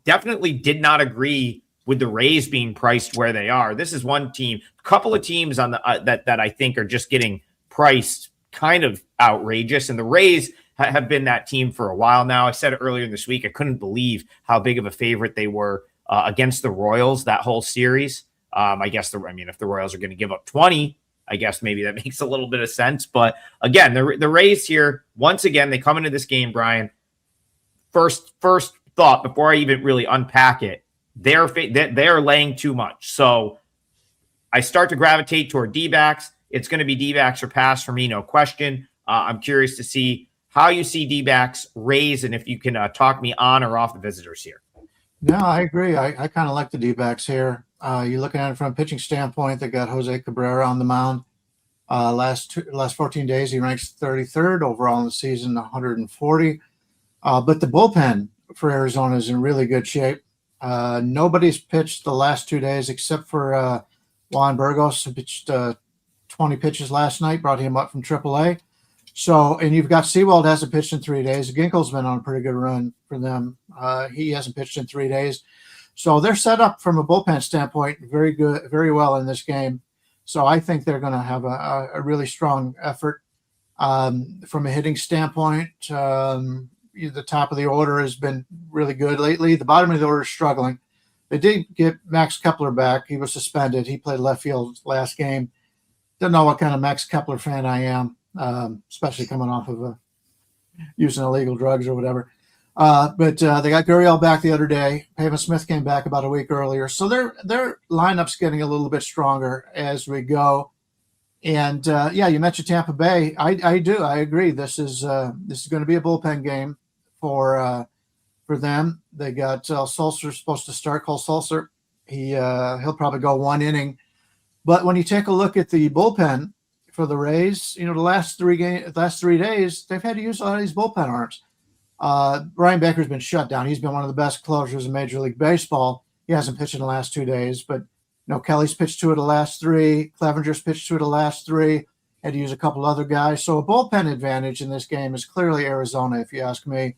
Definitely did not agree with the Rays being priced where they are. This is one team, a couple of teams on the that I think are just getting priced kind of outrageous, and the Rays have been that team for a while now. I said it earlier this week. I couldn't believe how big of a favorite they were against the Royals that whole series. If the Royals are going to give up 20, I guess maybe that makes a little bit of sense. But again, the Rays here, once again, they come into this game, Brian. First thought before I even really unpack it, they're laying too much. So I start to gravitate toward D-backs. It's going to be D-backs or pass for me, no question. I'm curious to see how you see D-backs raise, and if you can talk me on or off the visitors here. No, I agree. I kind of like the D-backs here. You're looking at it from a pitching standpoint. They got Jose Cabrera on the mound. Last 14 days, he ranks 33rd overall in the season, 140. But the bullpen for Arizona is in really good shape. Nobody's pitched the last 2 days except for Juan Burgos, who pitched 20 pitches last night, brought him up from AAA. So, and you've got Sewald hasn't pitched in 3 days. Ginkel's been on a pretty good run for them. He hasn't pitched in 3 days. So they're set up from a bullpen standpoint very good, very well in this game. So I think they're going to have a really strong effort. From a hitting standpoint, the top of the order has been really good lately. The bottom of the order is struggling. They did get Max Kepler back. He was suspended. He played left field last game. Don't know what kind of Max Kepler fan I am, especially coming off of using illegal drugs or whatever. But they got Gurriel back the other day. Pavin Smith came back about a week earlier. So their lineup's getting a little bit stronger as we go. And you mentioned Tampa Bay. I do. I agree. This is going to be a bullpen game for them. They got Sulcer supposed to start. Cole Sulcer. He'll probably go 1 inning. But when you take a look at the bullpen for the Rays, the last 3 days they've had to use a lot of these bullpen arms. Brian Baker's been shut down. He's been one of the best closers in Major League Baseball. He hasn't pitched in the last 2 days, but Kelly's pitched 2 of the last 3. Clevenger's pitched 2 of the last 3. Had to use a couple other guys. So a bullpen advantage in this game is clearly Arizona, if you ask me.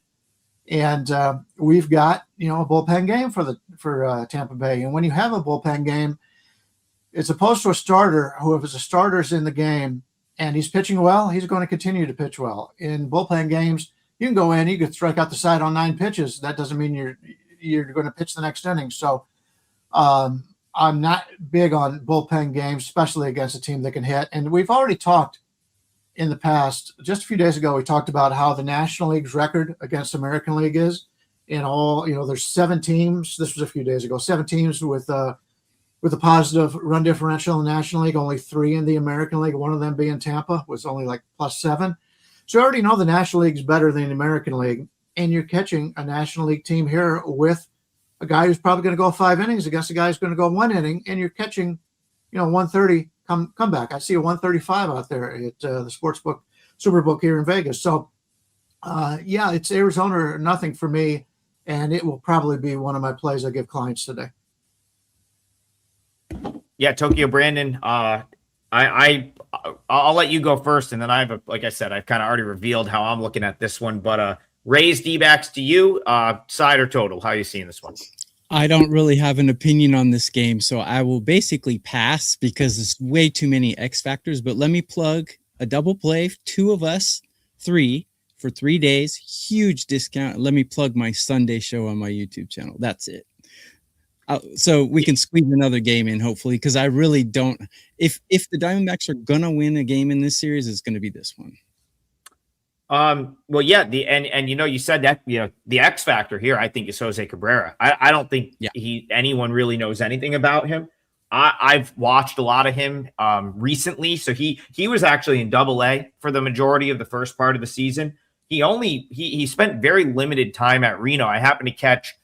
And we've got, a bullpen game for Tampa Bay. And when you have a bullpen game, as opposed to a starter, who if a starter's in the game and he's pitching well, he's going to continue to pitch well. In bullpen games, you can go in, you can strike out the side on 9 pitches. That doesn't mean you're going to pitch the next inning. So I'm not big on bullpen games, especially against a team that can hit. And we've already talked in the past, just a few days ago, we talked about how the National League's record against American League is. In all, there's 7 teams. This was a few days ago. 7 teams with a positive run differential in the National League. Only 3 in the American League. One of them being Tampa was only like +7. So I already know the National League's better than the American League. And you're catching a National League team here with a guy who's probably going to go 5 innings against a guy who's going to go 1 inning, and you're catching, 130 come back. I see a 135 out there at the Sportsbook Superbook here in Vegas. So, it's Arizona or nothing for me, and it will probably be one of my plays I give clients today. Yeah, Tokyo Brandon. I'll let you go first, and then like I said, I've kind of already revealed how I'm looking at this one, but Rays D-backs to you, side or total? How are you seeing this one? I don't really have an opinion on this game, so I will basically pass because there's way too many X factors. But let me plug a double play, 2 of us, 3 for 3 days, huge discount. Let me plug my Sunday show on my YouTube channel. That's it. So we can squeeze another game in, hopefully, because I really don't. If the Diamondbacks are gonna win a game in this series, it's gonna be this one. Well, yeah, you said that, the X factor here, I think, is Jose Cabrera. I don't think anyone really knows anything about him. I've watched a lot of him recently. So he was actually in Double-A for the majority of the first part of the season. He spent very limited time at Reno. I happened to catch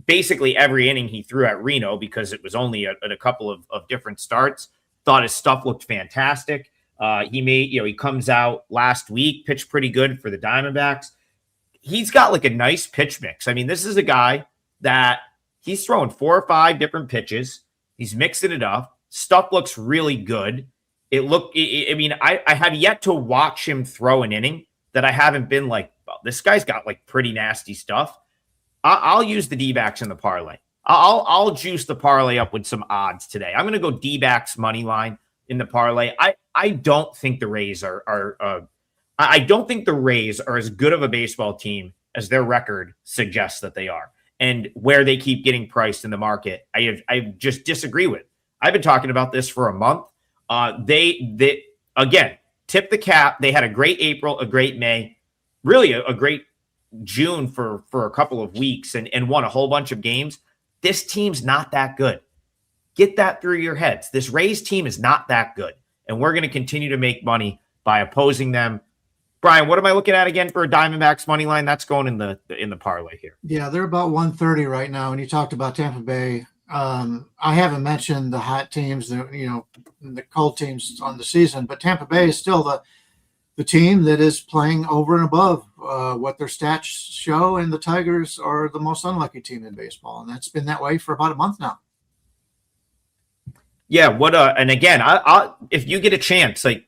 basically every inning he threw at Reno because it was only a couple of different starts. Thought his stuff looked fantastic. He comes out last week, pitched pretty good for the Diamondbacks. He's got like a nice pitch mix. I mean, this is a guy that he's throwing 4 or 5 different pitches. He's mixing it up. Stuff looks really good. I have yet to watch him throw an inning that I haven't been like, well, this guy's got like pretty nasty stuff. I'll use the D-backs in the parlay. I'll juice the parlay up with some odds today. I'm going to go D-backs money line in the parlay. I don't think the Rays I don't think the Rays are as good of a baseball team as their record suggests that they are, and where they keep getting priced in the market. I just disagree with. I've been talking about this for a month. They again tip the cap. They had a great April, a great May, really a great June for a couple of weeks, and won a whole bunch of games. This team's not that good. Get that through your heads. This Rays team is not that good, and we're going to continue to make money by opposing them. Bryan, what am I looking at again for a Diamondbacks money line? That's going in the parlay here. Yeah, they're about 130 right now. And you talked about Tampa Bay. I haven't mentioned the hot teams, the cold teams on the season, but Tampa Bay is still the team that is playing over and above what their stats show, and the Tigers are the most unlucky team in baseball, and that's been that way for about a month now. Yeah, and again, if you get a chance, like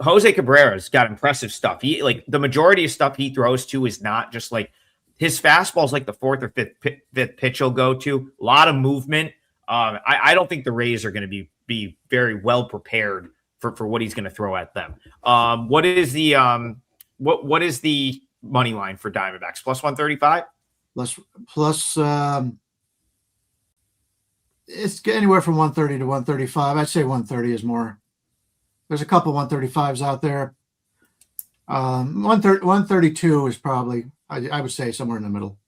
Jose Cabrera's got impressive stuff. He the majority of stuff he throws to is not just like his fastball is like the 4th or 5th pitch he'll go to. A lot of movement. I don't think the Rays are going to be very well prepared for what he's going to throw at them. What is the what is the money line for Diamondbacks? Plus 135? Plus it's anywhere from 130 to 135. I'd say 130 is more. There's a couple 135s out there. 132 is probably, I would say, somewhere in the middle.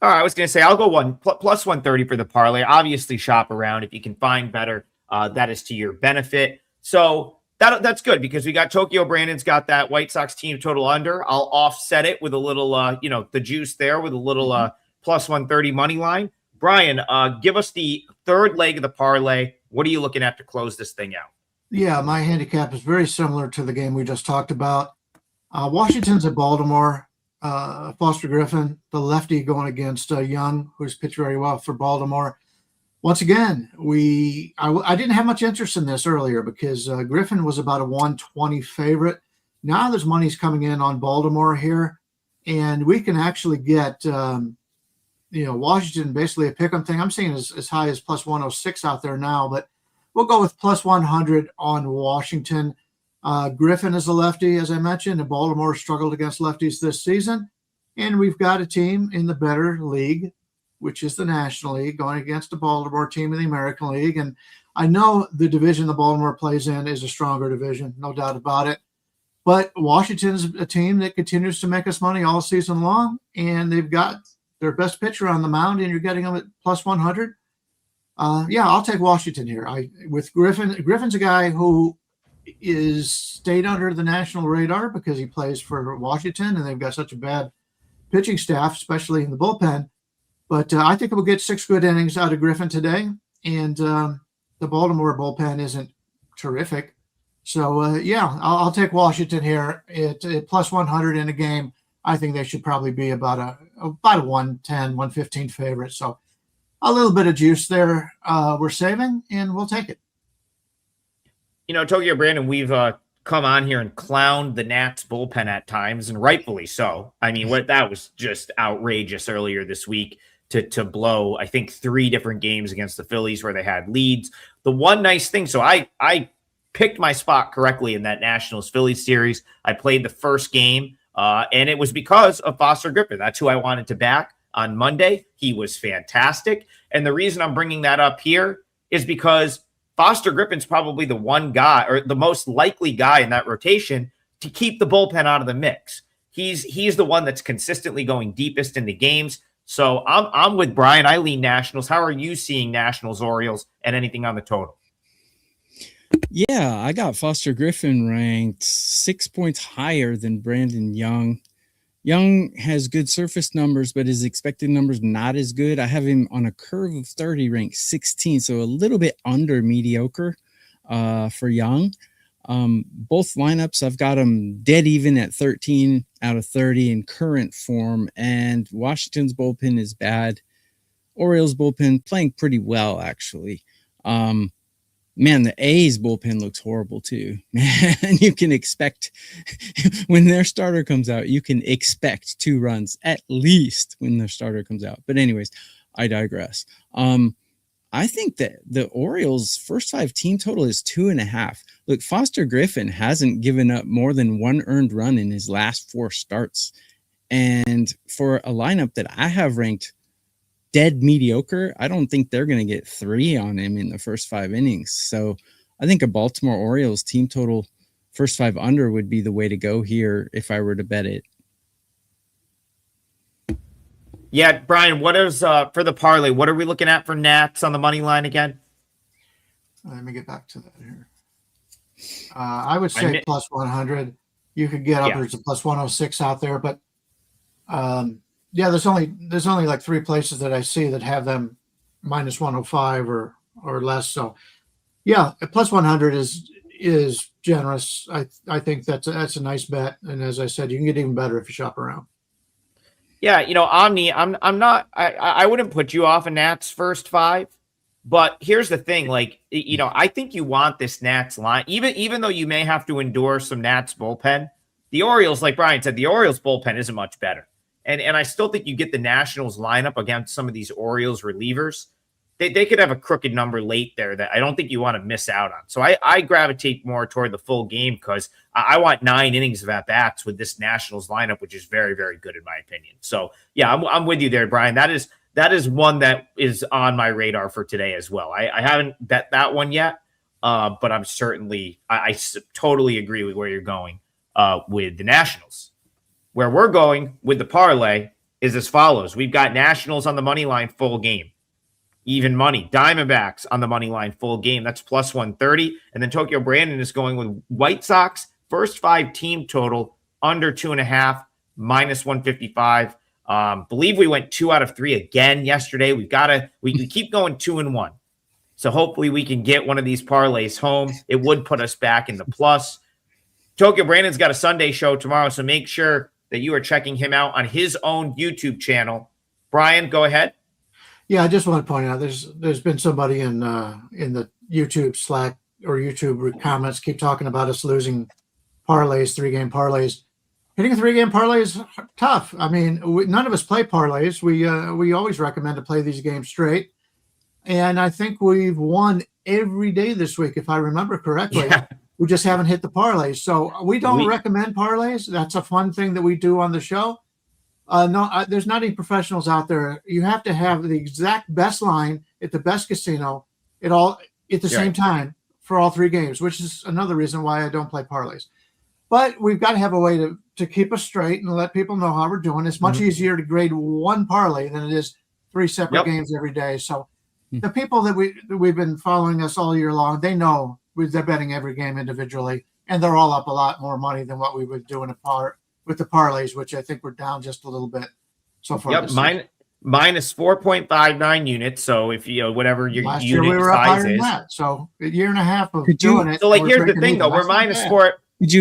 All right, I was going to say I'll go plus 130 for the parlay. Obviously, shop around if you can find better. That is to your benefit. So that's good because we got Tokyo Brandon's got that White Sox team total under. I'll offset it with a little, the juice there with a little plus 130 money line. Bryan, give us the third leg of the parlay. What are you looking at to close this thing out? Yeah, my handicap is very similar to the game we just talked about. Washington's at Baltimore. Foster Griffin, the lefty, going against Young, who's pitched very well for Baltimore. Once again, I didn't have much interest in this earlier because Griffin was about a 120 favorite. Now there's money's coming in on Baltimore here, and we can actually get Washington basically a pick 'em thing. I'm seeing as high as plus 106 out there now, but we'll go with plus 100 on Washington. Griffin is a lefty, as I mentioned, and Baltimore struggled against lefties this season. And we've got a team in the better league, which is the National League, going against the Baltimore team in the American League. And I know the division the Baltimore plays in is a stronger division, no doubt about it. But Washington's a team that continues to make us money all season long, and they've got their best pitcher on the mound, and you're getting them at plus 100. I'll take Washington here. With Griffin. Griffin's a guy who is stayed under the national radar because he plays for Washington, and they've got such a bad pitching staff, especially in the bullpen. But I think we'll get 6 good innings out of Griffin today, and the Baltimore bullpen isn't terrific. So, I'll take Washington here at plus 100 in a game. I think they should probably be about a 110, 115 favorite. So a little bit of juice there we're saving, and we'll take it. Tokyo Brandon, we've come on here and clowned the Nats bullpen at times, and rightfully so. I mean, that was just outrageous earlier this week to blow, I think, 3 different games against the Phillies where they had leads. The one nice thing, so I picked my spot correctly in that Nationals-Phillies series. I played the first game, and it was because of Foster Griffin. That's who I wanted to back on Monday. He was fantastic. And the reason I'm bringing that up here is because Foster Griffin's probably the one guy or the most likely guy in that rotation to keep the bullpen out of the mix. He's the one that's consistently going deepest into games. So I'm with Bryan. I lean Nationals. How are you seeing Nationals, Orioles, and anything on the total? Yeah, I got Foster Griffin ranked 6 points higher than Brandon Young. Young has good surface numbers, but his expected numbers not as good. I have him on a curve of 30 ranked 16, so a little bit under mediocre for Young. Both lineups, I've got them dead even at 13 out of 30 in current form, and Washington's bullpen is bad. Orioles bullpen playing pretty well, actually. Man, the A's bullpen looks horrible too. And you can expect when their starter comes out, you can expect 2 runs at least when their starter comes out. But anyways, I digress. I think that the Orioles' first 5 team total is 2.5. Look, Foster Griffin hasn't given up more than 1 earned run in his last 4 starts. And for a lineup that I have ranked dead mediocre, I don't think they're going to get 3 on him in the first 5 innings. So I think a Baltimore Orioles team total first 5 under would be the way to go here if I were to bet it. Yeah, Bryan, what is for the parlay? What are we looking at for Nats on the money line again? Let me get back to that here. I would say plus 100. You could get upwards of plus 106 out there, but there's only like 3 places that I see that have them minus 105 or less. So yeah, plus 100 is generous. I think that's a nice bet. And as I said, you can get even better if you shop around. Yeah, Omni, I wouldn't put you off a Nats first 5, but here's the thing, I think you want this Nats line, even though you may have to endure some Nats bullpen. The Orioles, like Bryan said, the Orioles bullpen isn't much better. And I still think you get the Nationals lineup against some of these Orioles relievers. They could have a crooked number late there that I don't think you want to miss out on. So I gravitate more toward the full game because I want 9 innings of at-bats with this Nationals lineup, which is very, very good in my opinion. So, yeah, I'm with you there, Bryan. That is one that is on my radar for today as well. I haven't bet that one yet, but I'm certainly – I totally agree with where you're going with the Nationals. Where we're going with the parlay is as follows. We've got Nationals on the money line full game. Even money. Diamondbacks on the money line full game. That's plus 130. And then Tokyo Brandon is going with White Sox first 5 team total under 2.5 minus 155. Believe we went 2 out of 3 again yesterday. We keep going 2-1. So hopefully we can get one of these parlays home. It would put us back in the plus. Tokyo Brandon's got a Sunday show tomorrow, so make sure that you are checking him out on his own YouTube channel. Bryan, go ahead. Yeah, I just want to point out there's been somebody in the YouTube Slack or YouTube comments keep talking about us losing parlays, 3-game parlays. Hitting a 3-game parlay is tough. I mean, none of us play parlays. We always recommend to play these games straight, and I think we've won every day this week, if I remember correctly. Yeah. We just haven't hit the parlays, so we don't recommend parlays. That's a fun thing that we do on the show. There's not any professionals out there. You have to have the exact best line at the best casino at the same time for all 3 games, which is another reason why I don't play parlays. But we've got to have a way to keep us straight and let people know how we're doing. It's much easier to grade one parlay than it is 3 separate games every day. So the people that we've been following us all year long, they know they're betting every game individually, and they're all up a lot more money than what we would do in a par with the parlays, which I think we're down just a little bit so far. Yep, minus 4.59 units. So if whatever your last unit year we were up size higher than is. that. So a year and a half of doing it. So here's the thing though, we're minus 4.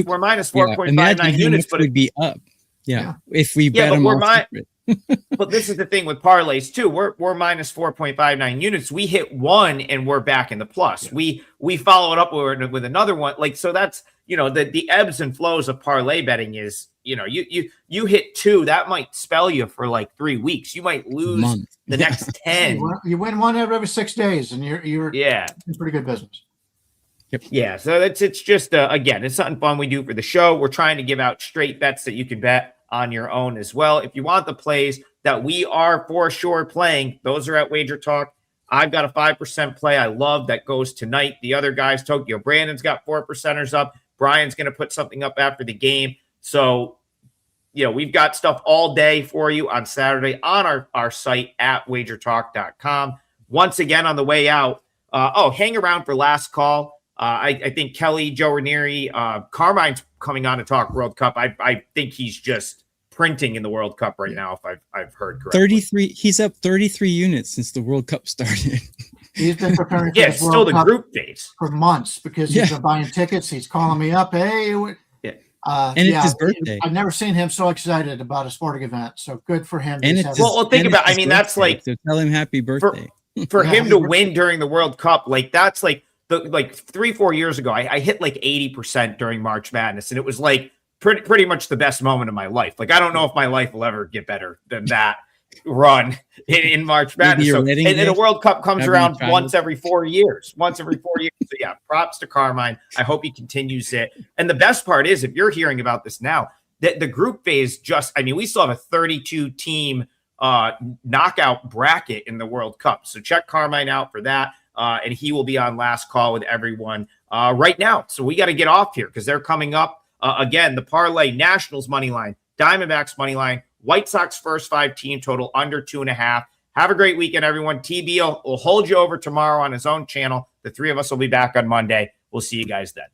We're minus 4.59 units, but would be up. Yeah, if we bet them all separate. But this is the thing with parlays too. We're minus 4.59 units. We hit one and we're back in the plus. We follow it up with another one. So that's the ebbs and flows of parlay betting is you hit 2, that might spell you for 3 weeks. You might lose the next 10. You win one every 6 days, and you're in pretty good business. Yep. Yeah, so it's just again, it's something fun we do for the show. We're trying to give out straight bets that you can bet on your own as well. If you want the plays that we are for sure playing, those are at WagerTalk. I've got a 5% play I love that goes tonight. The other guys, Tokyo Brandon's got 4%ers up. Brian's going to put something up after the game. So, we've got stuff all day for you on Saturday on our site at WagerTalk.com. Once again, on the way out, hang around for last call. I think Kelly, Joe Ranieri, Carmine's coming on to talk World Cup. I think he's just printing in the World Cup right now, if I've heard correctly. 33. He's up 33 units since the World Cup started. He's been preparing for this World Cup group phase for months because he's been buying tickets. He's calling me up. Hey, and it's his birthday. I've never seen him so excited about a sporting event. So good for him. Think about. I mean, that's so tell him happy birthday for him to win during the World Cup. That's 3-4 years ago, I hit 80% during March Madness, and it was pretty much the best moment of my life. I don't know if my life will ever get better than that run in March Madness. And the World Cup comes around once every 4 years. So yeah, props to Carmine. I hope he continues it. And the best part is, if you're hearing about this now, that the group phase we still have a 32-team knockout bracket in the World Cup. So check Carmine out for that. And he will be on last call with everyone right now. So we got to get off here because they're coming up. Again, the parlay, Nationals money line, Diamondbacks money line, White Sox first 5 team total under 2.5. Have a great weekend, everyone. TB will hold you over tomorrow on his own channel. The 3 of us will be back on Monday. We'll see you guys then.